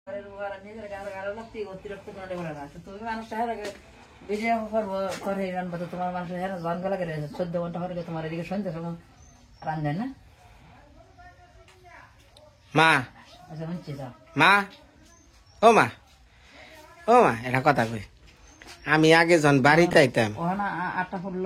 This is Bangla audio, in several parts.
নিজের গারো লাগতে অতিরিক্ত করে বলে না তুমি মানুষটা ভিডিও করে রান্না তো তোমার মানুষের হ্যাঁ বান গলা করে 14 ঘন্টা হয়ে তোমার এদিকে সন্ধ্যা সময় রান্না না মা আচ্ছা শুনছি যাও মা ও মা এটা কথা কই আমি আগে যখন বাড়িতে আইতাম ওখানে 8টা ফুল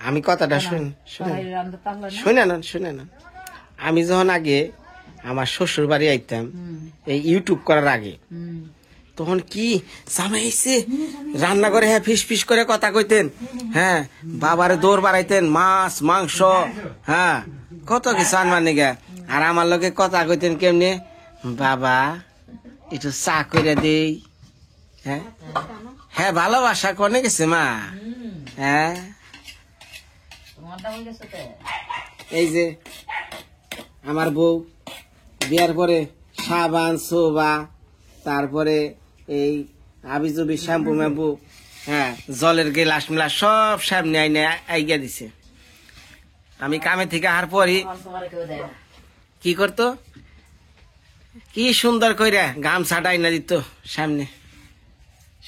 আমি কথাটা শুনে না আমি যখন আগে আমার শ্বশুর বাড়ি আইতাম এই ইউটিউব করার আগে তখন কি জামাই আইছে রান্না করে হ্যাঁ ফিস ফিস করে কথা কইতেন হ্যাঁ বাবারে দৌড় বাড়াইতেন মাছ মাংস হ্যাঁ কত কিছু আনবার নিগা আর আমার লোকে কথা কইতেন কেমনে বাবা একটু চা করে দেই হ্যাঁ হ্যাঁ ভালোবাসা কনে গেছে মা হ্যাঁ এই যে আমার বউ বিয়ার পরে সাবান সোবা তারপরে এই আবিজবি শ্যাম্পু ম্যাম্পু হ্যাঁ জলের গেলাস মিলাস সব সামনে আইনে আইগিয়া দিছে আমি কামে থেকে আসার পরই কি করতো কি সুন্দর কইরা গামছাটা আইনা দিত সামনে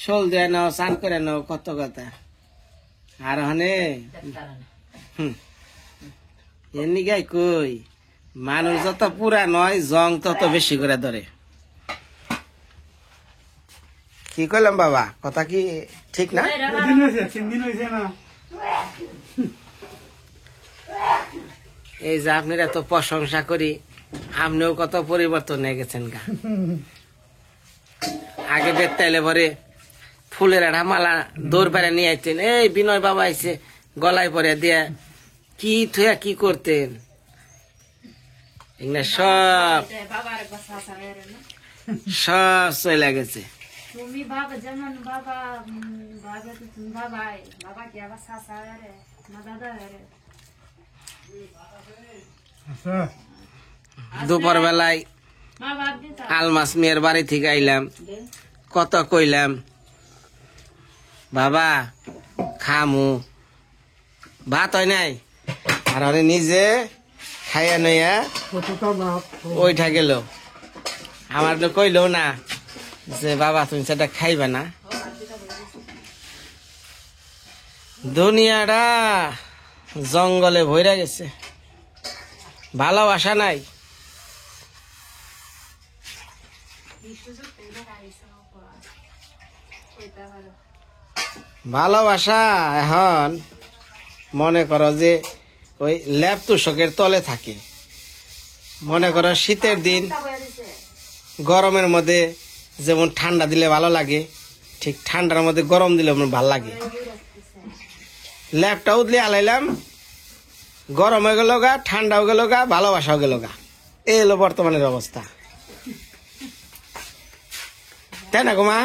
শোল দেয় নাও চান করে নাও কত কথা আর হনে এমনি গাই কই মানুষ যত পুরা নয় জং তত বেশি করে ধরে কি কইলাম বাবা কথা কি ঠিক না এই যে আপনারা তো প্রশংসা করি আপনিও কত পরিবর্তন হয়ে গেছেন গা আগে বেতাইলে পরে ফুলের একটা মালা দৌড় পেরে নিয়ে আইতেন এই বিনয় বাবা আইছে গলায় পরে দিয়া কি থুয়া কি করতেন এগুলা সব সব চলে গেছে তুমি বাবা যেমন বাবা বাবা তো তুমি বাবাই বাবা কি আবার শাশা রে না দাদা রে দুপুর বেলায় আলমাস মেয়ের বাড়ি থেকে আইলাম কত কইলাম বাবা খামু ভাত হয় নাই আর নিজে খাইয়া নইয়া ওইটা গেল আমার তো কইলো না যে বাবা তুমি সেটা খাইবে না দুনিয়াটা জঙ্গলে ভইরা গেছে ভালোবাসা নাই ভালোবাসা এখন মনে করো যে ওই ল্যাপ তুষকের তলে থাকে মনে করো শীতের দিন গরমের মধ্যে যেমন ঠান্ডা দিলে ভালো লাগে ঠিক ঠান্ডার মধ্যে গরম দিলে আমার ভালো লাগে ল্যাপটা উদলে আলাইলাম গরম হয়ে গেল গা ঠান্ডাও গেল গা ভালোবাসাও গেল গা এই হলো বর্তমানের অবস্থা তাই না গো মা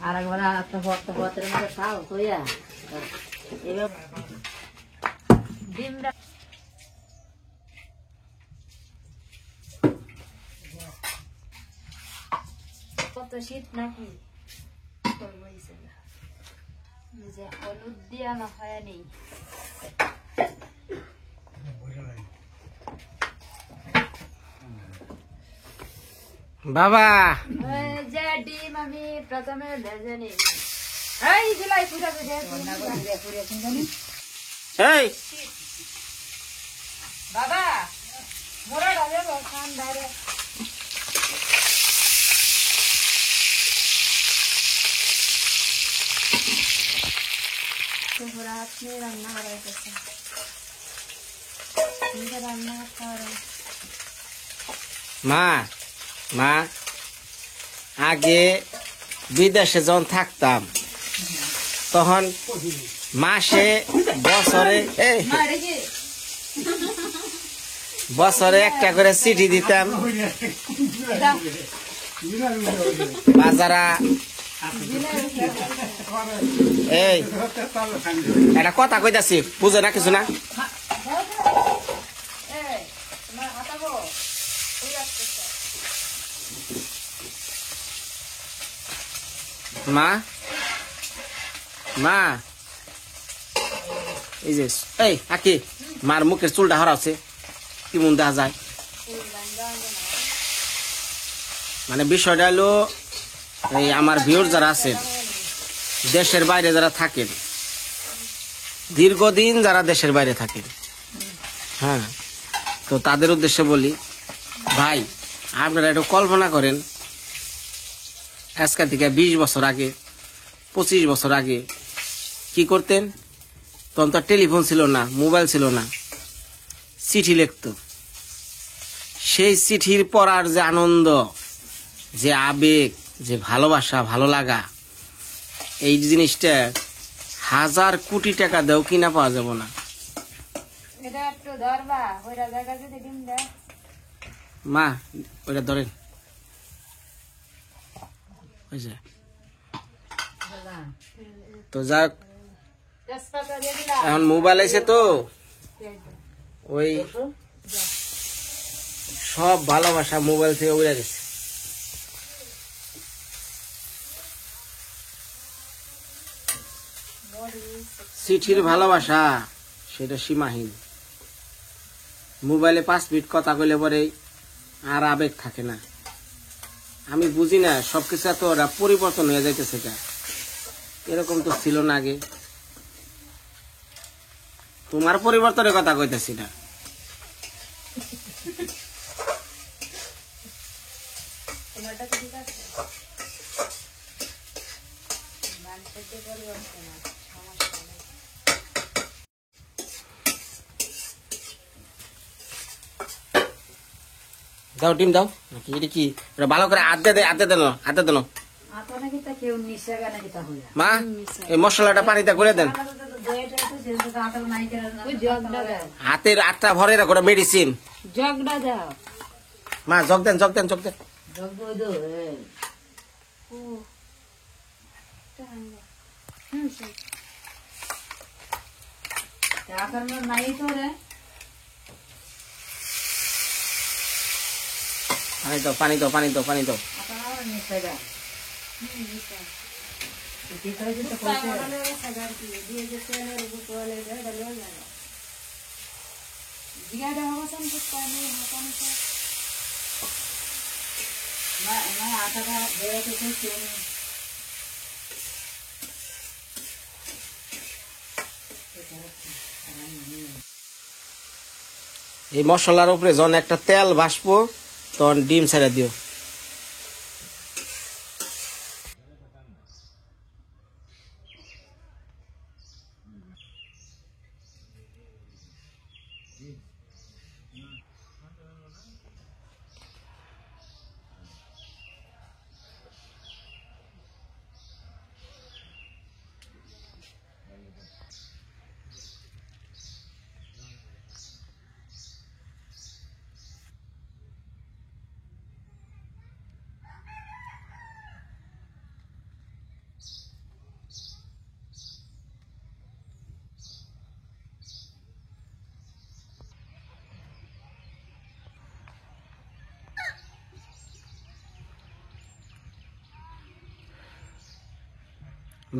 আর একবার পত্রের মধ্যে খাও কইয়া এবার ডিমটা কত শীত নাকি যে হলুদ দিয়া না হয় নেই বাবা যে ডিম আমি প্রথমে ভেজে নিই এই জুলাই পুরা এই বাবা মোরা ডালে বসান ধারে তোমরা আপনি রান্না করাইতেছে নিজে রান্না করো মা মা আগে বিদেশে যখন থাকতাম তখন মাসে বছরে একটা করে চিঠি দিতাম বাজারা এই একটা কথা কইতাছি বুঝে না কিছু না মা মা এই যে এই আকি মার মুখের চুলটা হারাচ্ছে কি মন দেখা যায় মানে বিষয়টা হলো এই আমার ভিউর যারা আছেন দেশের বাইরে যারা থাকেন দীর্ঘদিন যারা দেশের বাইরে থাকেন হ্যাঁ তো তাদের উদ্দেশ্যে বলি ভাই আপনারা একটু কল্পনা করেন আজকে থেকে 20 বছর আগে 25 বছর আগে কি করতেন তখন তো টেলিফোন ছিল না মোবাইল ছিল না চিঠি লিখত সেই চিঠির পড়ার যে আনন্দ যে আবেগ যে ভালোবাসা ভালো লাগা এই জিনিসটা 1000 কোটি টাকা দেও কিনা পাওয়া যাবে না এটা একটু ধরবা ওইটা জায়গা যদি ডিম দেয় মা ওইটা ধরেন বুঝছে তো যাক তেজপাতা দিয়ে দিলা এখন মোবাইল এসে তো ওই সব ভালোবাসা মোবাইল থেকে উড়ে গেছে চিঠির ভালোবাসা সেটা সীমাহীন মোবাইলে 5 মিনিট কথা কইলে পরে আর আবেগ থাকে না আমি বুঝি না সবকিছু এত পরিবর্তন হয়ে যাইতেছে এরকম তো ছিল না আগে তোমার পরিবর্তনের কথা কইতেছি না তোমারটা কি ঠিক আছে মানুষের যে পরিবর্তন আছে সমস্যা নেই দাও ডিম দাও নাকি এটা কি এটা ভালো করে আদে দেন আতা নাকি তা কেউ নিশা গানা কি তা হইয়া মা এই মশলাটা পানিতে করে দেন আটা নাই করে ওই জগটা দাও হাতের আটটা ভরে রাখো মেডিসিন জগটা দাও মা জগ দেন জগ দো ও এখন নাই তো রে পানি দাও আতা নিশা গা ঠিক আছে তো কইতে দিয়ে যে তেলের উপর তোলে এটা লয়ে গেল দিয়া দেওয়া বসন তো পানি হাতানো না আটাটা দেয়া তো কইতে এই মশলার উপরে যখন একটা তেল ভাসবো তখন ডিম ছেড়ে দিও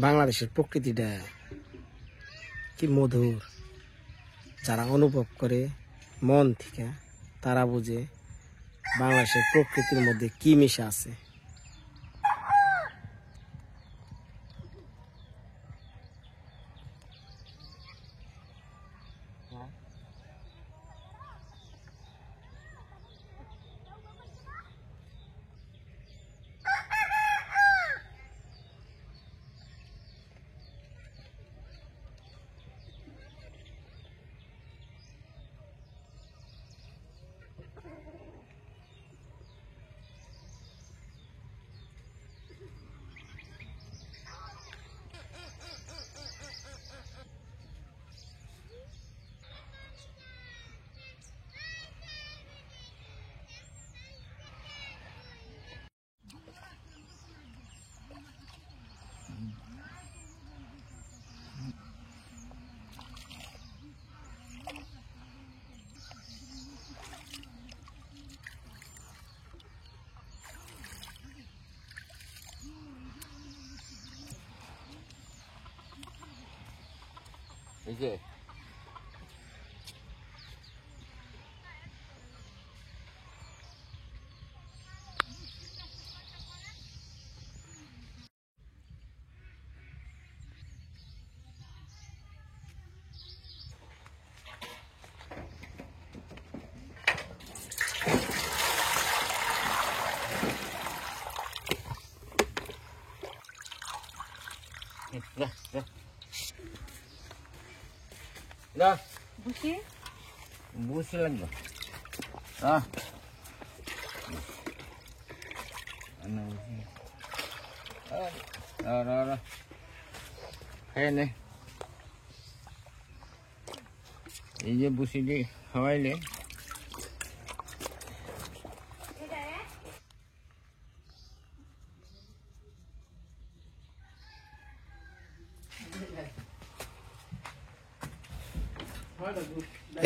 বাংলাদেশের প্রকৃতিটা কি মধুর যারা অনুভব করে মন থেকে তারা বুঝে বাংলাদেশের প্রকৃতির মধ্যে কি মিশা আছে এই যে যা বুঝি বুঝতে লাগবে এই যে বুসিটি খাওয়াইলে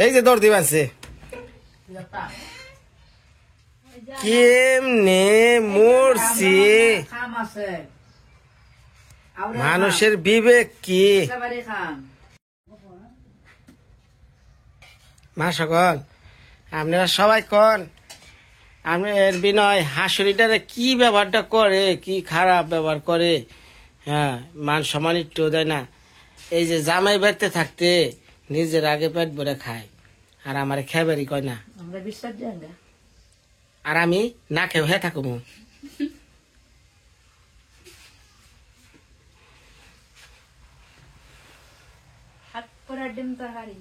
এই যে দৌড় দিবাছে কেমনে মরছি খাম আছে মানুষের বিবেক কি একেবারে খাম মা সকল আপনারা সবাই কন আপনার বিনয় হাসুরিটারে কি ব্যবহারটা করে কি খারাপ ব্যবহার করে হ্যাঁ মান সম্মান একটু দেয় না এই যে জামাই বাড়িতে থাকতে নিজের আগে পেট ভরে খায় আর আমার খেবারই কয় না আমরা বিশ্বাস দেন না আর আমি না খেয়ে হয়ে থাকবো হাত করে ডিম তরকারি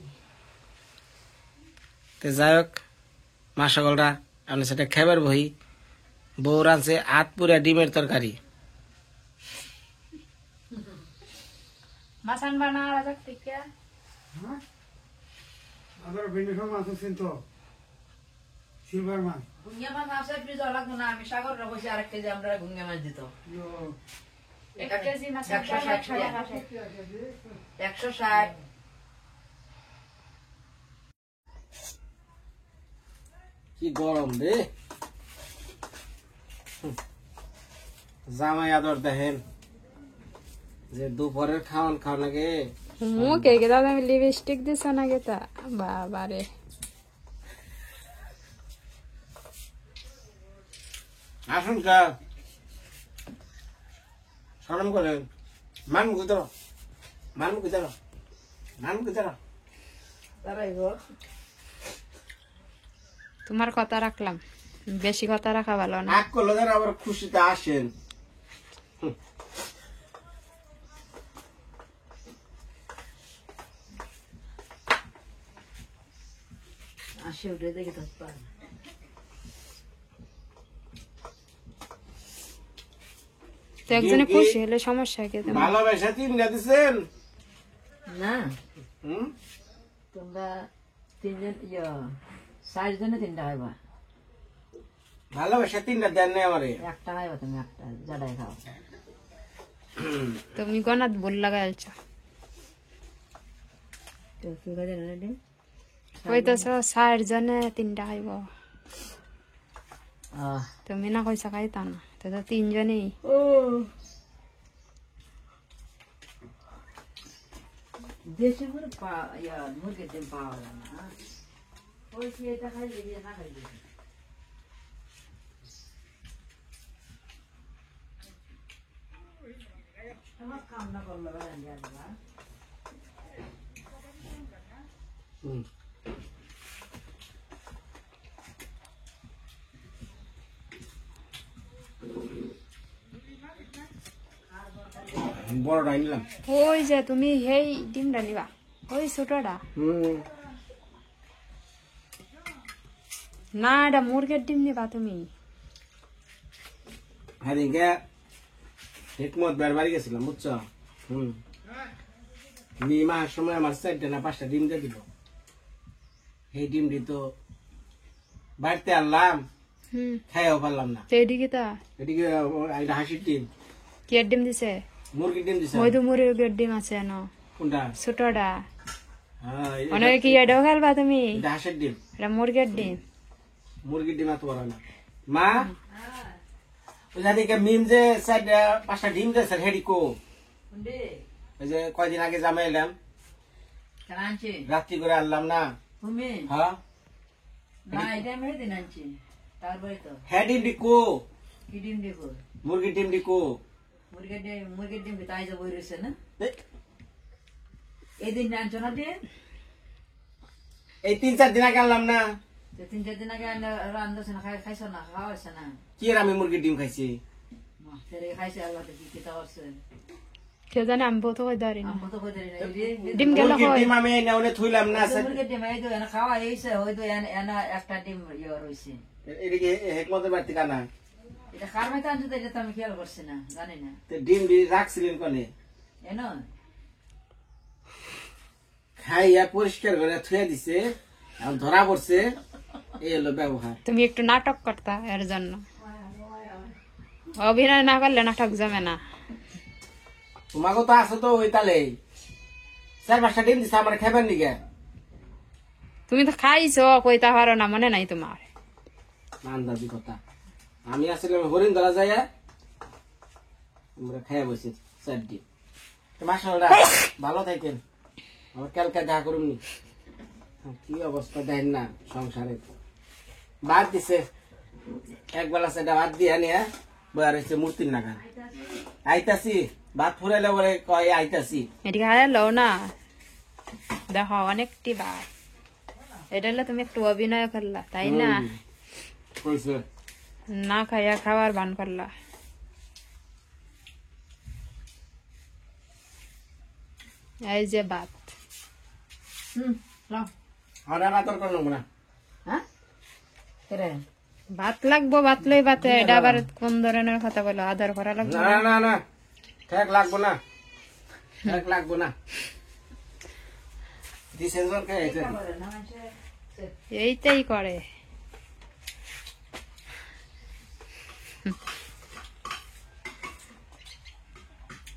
তো যাই হোক মা সকলরা আপনি সেটা খেবার বই বউ রাঁধছে হাত পুরা ডিমের তরকারি মাছ আনবা না আর যাক ঠিক আবার ভিন্ন সব মাছ আছেন তো সিলভার মাছ গুঙ্গা মাছ আছে ফ্রিজ লাগবো না আমি সাগর বসে আরেক কেজি আমরা গুঙ্গা মাছ দিত 1 কেজি মাছ 160 টাকা 160 কি গরম রে জামাই আদর দেখেন যে দুপুরের খাওয়ান খাওয়া নাকি মুখে গেদা তুমি লিপস্টিক দিছ না গেতা বাবারে আসুন কা সরম করেন মান মুখে ধরো মান মুখে ধরো মান মুখে ধরো তারাই গো তোমার কথা রাখলাম বেশি কথা রাখা ভালো না এক করলে ধর আবার খুশিতে আসেন আসে উঠে দেখি তো পার তো একজনে খুশি হলে সমস্যা কি তোমার ভালোবাসা তিনটা দিচ্ছেন না হুম তোমরা তিনজন 60 জনে তিনটা হইবা ভালোবাসা তিনটা দেন নাই আমারে একটা হইবা তুমি একটা জাডাই খাও তুমি গনাত ভুল লাগাইছ তো কি করে না রে ওই তো 60 জনে 3টা খাইব আহ তুমি না কইছা খাইতা না তো 3 জনেই ও দেশে মুর পা মুরগির ডিম পাওয়া যায় না ওই কি এটা খাইলে দিয়ে না খাইলে আমার কাম না করলে বেড়ান যাবা হুম বড়টা নিলাম ওই যে তুমি হেই ডিমটা নিবা ওই ছোটটা হুম না এটা মুরগের ডিম নিবা তুমি সেদিনকে হিকমত বের বাড়ি গেছিলাম বুঝছো হুম মাস সময় আমার 4টা না 5টা ডিম দিয়ে দিল এই ডিমটি তো বাড়িতে আনলাম খাইও পারলাম না তো এদিকে তা এদিকে এটা হাসির ডিম কি ডিম দিছে মুরগির ডিম দিছে মধু মুরগের ডিম আছে না কোনটা ছোটটা হ্যাঁ অনেক কি এটাও খেলবা তুমি এটা হাসির ডিম এটা মুরগের ডিম মুরগির ডিম এত বড় হয় না মা ওই যেদিকে মিম যে 4টা 5টা ডিম দিয়েছে হেডি কো কুন্ডে ওই যে কয়দিন আগে জামাই এলাম কেন আনছি রাত্রি করে আনলাম না তুমি হ্যাঁ না এটা আমি দিন আনছি তারপরে তো হ্যাঁ ডিম ডিকো কি ডিম দেবো মুরগির ডিম ডিকো মুরগির ডিম তাই যে বই রয়েছে না এই দিন আনছো না দিয়ে এই 3-4 দিন আগে আনলাম না 3-4 দিন আগে রান্ধছে না খাইছো না খাওয়া হয়েছে না কি আর আমি মুরগির ডিম খাইছি খাইছে আল্লাহ কি কিতা করছে কে জানে আমি বলতে কই দাঁড়ি না আমি তো কই দেই না ডিম গেল মুরগির কই ডিম আমি এই না ওনে থুইলাম না স্যার মুরগির ডিম এই তো এনে খাওয়া হইছে হয়তো এনা একটা ডিম ইয়ে রইছে এদিকে হেকমতের বাড়িতে কানা এটা কার মাইতে আনছে তো এটা তো আমি খেয়াল করছি না জানি না তো ডিম রাখছিলেন কোনে এনো খাইয়া পরিষ্কার করে থুয়ে দিছে এখন ধরা পড়ছে এই হলো ব্যবহার তুমি একটু নাটক করতা এর জন্য অভিনয় না করলে নাটক জমে না তোমাকে তো আছে তো ওই তালে 4-5টা ডিম দিছে আমার খাবেন নিকে তুমি তো খাইছো কইতা পারো না মনে নাই তোমার আন্দাজি কথা আমি আসলে হরিণ ধরা যায় আমরা খাইয়া বসে 4 ডিম মাশাআল্লাহ ভালো থাকেন আমার কালকে দেখা করুননি কি অবস্থা দেন না সংসারে বাদ দিছে এক বেলা সেটা বাদ দিয়ে নিয়ে বয়ার হচ্ছে মূর্তির নাগান আইতাছি ভাত ফুরাইলে বলে কয় আইতাছি এদিকে হারে লও না দেখো অনেকটি বার এটা হলে তুমি একটু অভিনয় করলা তাই না কইছে না খাইয়া খাওয়ার বান করলা এই যে ভাত লাও আমরা আদর করলাম না হ্যাঁ কেরে ভাত লাগবো ভাত লই ভাতে এটা আবার কোন ধরনের কথা বলো আদর করা লাগবে না না না ঠেক লাগবো না ঠেক লাগবো না দিছেন জন কে এটা এইটাই করে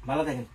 ভালো থাকেন